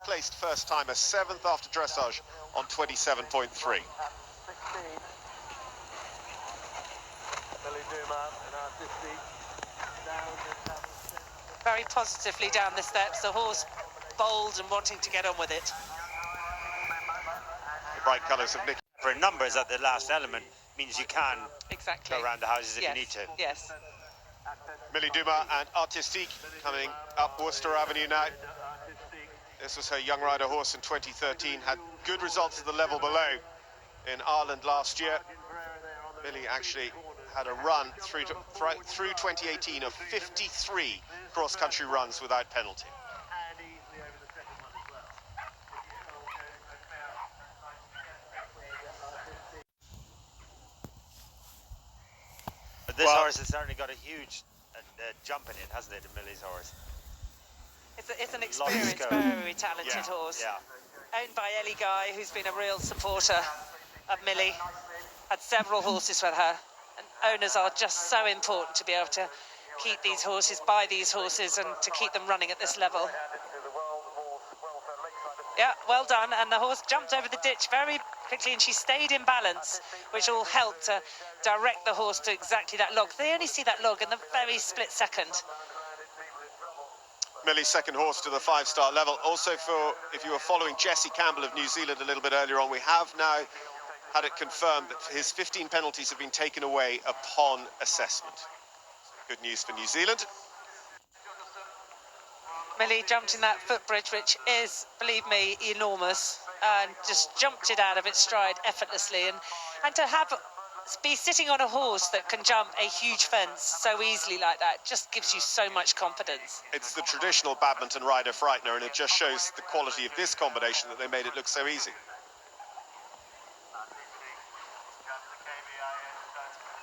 placed first timer, 7th after dressage on 27.3. Very positively down the steps, the horse bold and wanting to get on with it. The bright colours of Nick. For numbers at the last element means you can exactly go around the houses if yes. you need to. Yes. Millie Dumas and Artistiek coming up Worcester Avenue now. This was her young rider horse in 2013, had good results at the level below in Ireland last year. Millie actually had a run through 2018 of 53 cross-country runs without penalty. But this horse has certainly got a huge jump in it, hasn't it, Millie's horse? It's an experienced, very talented horse. Yeah. Owned by Ellie Guy, who's been a real supporter of Millie. Had several horses with her. And owners are just so important to be able to keep these horses, buy these horses, and to keep them running at this level. Yeah, well done. And the horse jumped over the ditch very quickly, and she stayed in balance, which all helped to direct the horse to exactly that log. They only see that log in the very split second. Millie's second horse to the 5-star level. Also, for if you were following Jesse Campbell of New Zealand a little bit earlier on, we have now had it confirmed that his 15 penalties have been taken away upon assessment. Good news for New Zealand. Millie jumped in that footbridge, which is, believe me, enormous, and just jumped it out of its stride effortlessly. And to be sitting on a horse that can jump a huge fence so easily like that just gives you so much confidence. It's the traditional badminton rider frightener, and it just shows the quality of this combination that they made it look so easy.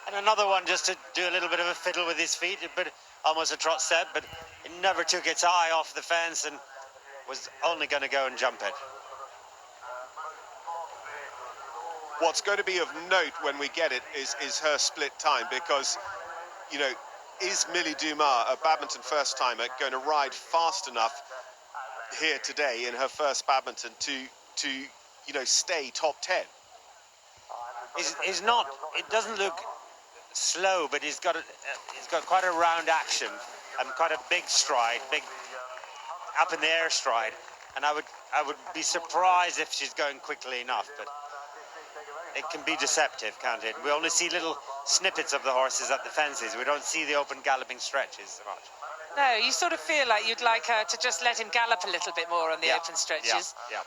And another one just to do a little bit of a fiddle with his feet, but almost a trot step, but it never took its eye off the fence and was only going to go and jump it. What's going to be of note when we get it is her split time, because, you know, is Millie Dumas, a badminton first-timer, going to ride fast enough here today in her first badminton to you know, stay top 10? He's not, it doesn't look slow, but he's got quite a round action and quite a big stride, big up in the air stride, and I would be surprised if she's going quickly enough, but it can be deceptive, can't it? We only see little snippets of the horses at the fences. We don't see the open galloping stretches so much. No, you sort of feel like you'd like her to just let him gallop a little bit more on the open stretches. Yeah.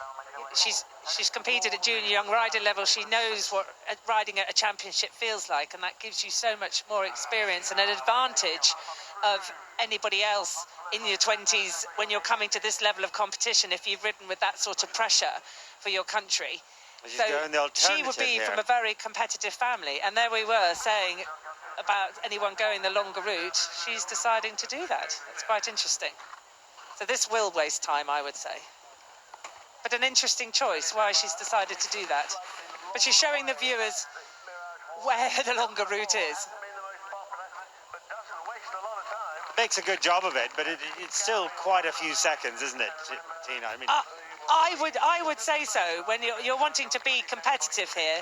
She's competed at junior young rider level. She knows what riding at a championship feels like, and that gives you so much more experience and an advantage of anybody else in your 20s when you're coming to this level of competition, if you've ridden with that sort of pressure for your country. So she would be from a very competitive family, and there we were saying about anyone going the longer route. She's deciding to do that. That's quite interesting. So this will waste time, I would say. But an interesting choice, why she's decided to do that. But she's showing the viewers where the longer route is. Makes a good job of it, but it's still quite a few seconds, isn't it, Tina? I mean, I would say so. When you're wanting to be competitive here,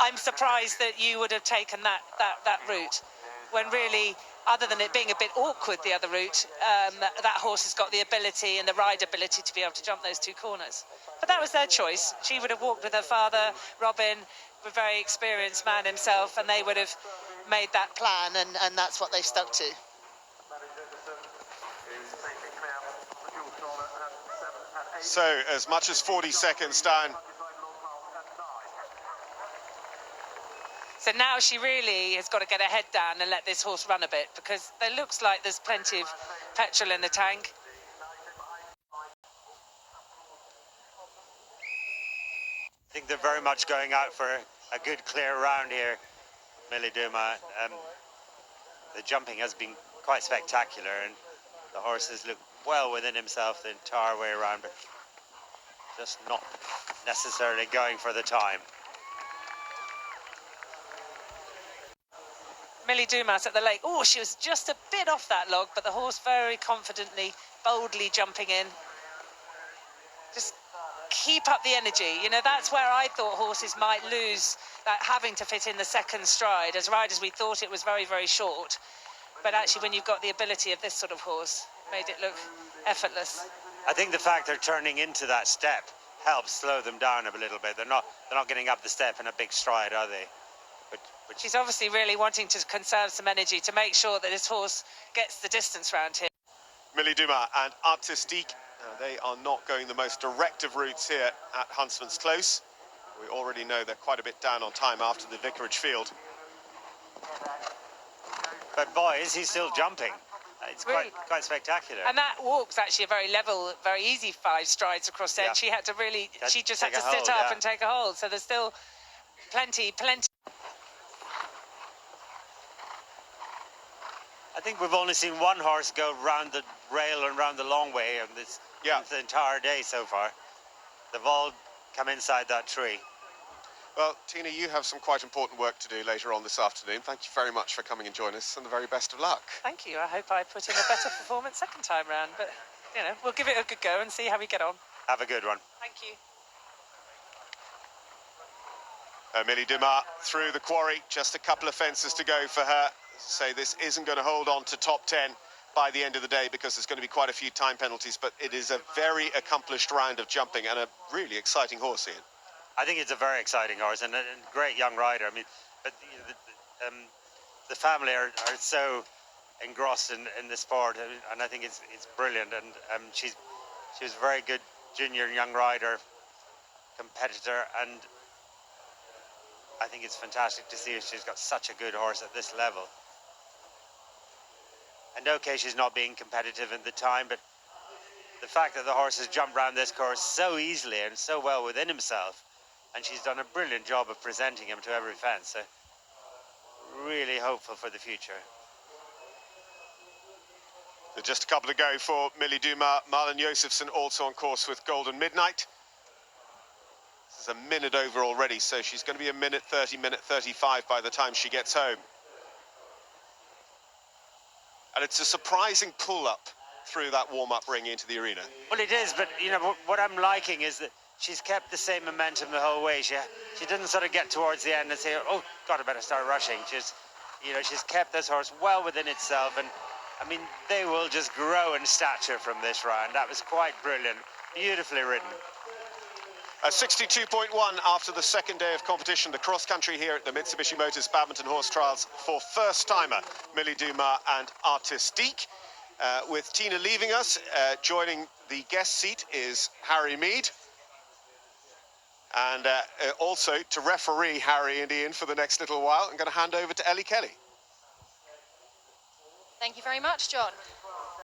I'm surprised that you would have taken that route, when really, other than it being a bit awkward, the other route, that horse has got the ability and the ride ability to be able to jump those two corners. But that was their choice. She would have walked with her father, Robin, a very experienced man himself, and they would have made that plan, and that's what they've stuck to. So, as much as 40 seconds down. So now she really has got to get her head down and let this horse run a bit, because it looks like there's plenty of petrol in the tank. I think they're very much going out for a good clear round here, Millie Dumas. The jumping has been quite spectacular, and the horses look well within himself the entire way around, but just not necessarily going for the time. Millie Dumas at the lake. Oh, she was just a bit off that log, but the horse very confidently, boldly jumping in. just keep up the energy. You know, that's where I thought horses might lose, that having to fit in the second stride. As riders, we thought it was very, very short. But actually, when you've got the ability of this sort of horse, it made it look effortless. I think the fact they're turning into that step helps slow them down a little bit. They're not getting up the step in a big stride, are they? But She's obviously really wanting to conserve some energy to make sure that this horse gets the distance round here. Millie Dumas and Artistiek, they are not going the most direct of routes here at Huntsman's Close. We already know they're quite a bit down on time after the Vicarage Field. But boys, he's still jumping. It's Really? quite spectacular. And that walk's actually a very level, very easy 5 strides across there. Yeah. She had to really, she just had take to a sit hold, up yeah. and take a hold. So there's still plenty. I think we've only seen one horse go round the rail and round the long way on this the entire day so far. They've all come inside that tree. Well, Tina, you have some quite important work to do later on this afternoon. Thank you very much for coming and joining us, and the very best of luck. Thank you. I hope I put in a better performance second time round. But, you know, we'll give it a good go and see how we get on. Have a good one. Thank you. Millie Dumas through the quarry, just a couple of fences to go for her. Say this isn't going to hold on to top 10 by the end of the day because there's going to be quite a few time penalties, but it is a very accomplished round of jumping and a really exciting horse, Ian. I think it's a very exciting horse and a great young rider. I mean, but the family are so engrossed in the sport, and I think it's brilliant. And she was a very good junior young rider, competitor, and I think it's fantastic to see her. She's got such a good horse at this level. And okay, she's not being competitive in the time, but the fact that the horse has jumped around this course so easily and so well within himself, and she's done a brilliant job of presenting him to every fence. So really hopeful for the future. So just a couple to go for Millie Dumas. Marlon Josephson also on course with Golden Midnight. This is a minute over already, so she's going to be a minute 30, minute 35 by the time she gets home. And it's a surprising pull-up through that warm-up ring into the arena. Well, it is, but you know what I'm liking is that she's kept the same momentum the whole way. She didn't sort of get towards the end and say, "Oh God, I better start rushing." She's kept this horse well within itself, and I mean they will just grow in stature from this round. That was quite brilliant, beautifully ridden. 62.1 after the second day of competition, the cross-country here at the Mitsubishi Motors Badminton Horse Trials for first-timer Millie Dumas and Artistiek. With Tina leaving us, joining the guest seat is Harry Mead. And also to referee Harry and Ian for the next little while, I'm going to hand over to Ellie Kelly. Thank you very much, John.